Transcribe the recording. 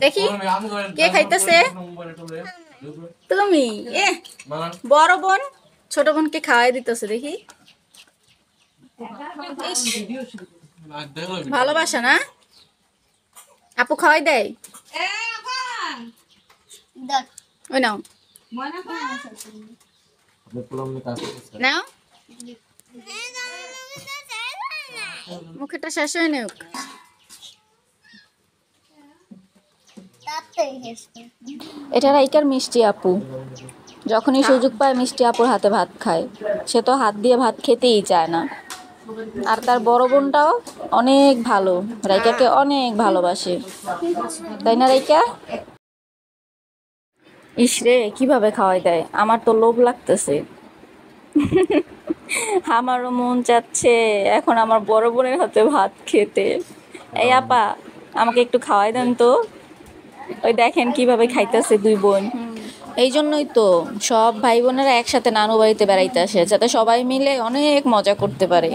দেখি কে খাইতেছে? তুমি। এ বড় বোন ছোট বোনকে খাওয়াই দিতেছে, দেখি। ভালোবাসা না? আপু খাওয়াই দেয়? ওই নাও নাও, মুখেটা শেষ হয় না। এটা রাইকার মিষ্টি আপু, যখনই সুযোগ পায় মিষ্টি আপুর হাতে ভাত খায়। সে তো হাত দিয়ে ভাত খেতেই চায় না। আর তার বড় বোনটাও অনেক ভালো, রাইকাকে অনেক ভালোবাসে, তাই না রাইকা? ইসরে কিভাবে খাওয়াই দেয়, আমার তো লোভ লাগতেছে। আমারও মন চাচ্ছে এখন আমার বড় বোনের হাতে ভাত খেতে। এই আপা, আমাকে একটু খাওয়াই দেন তো। ওই দেখেন কিভাবে খাইতেছে দুই বোন। এই জন্যই তো সব ভাই বোনেরা একসাথে নানু বাড়িতে বেড়াইতে আসে, যাতে সবাই মিলে অনেক মজা করতে পারে।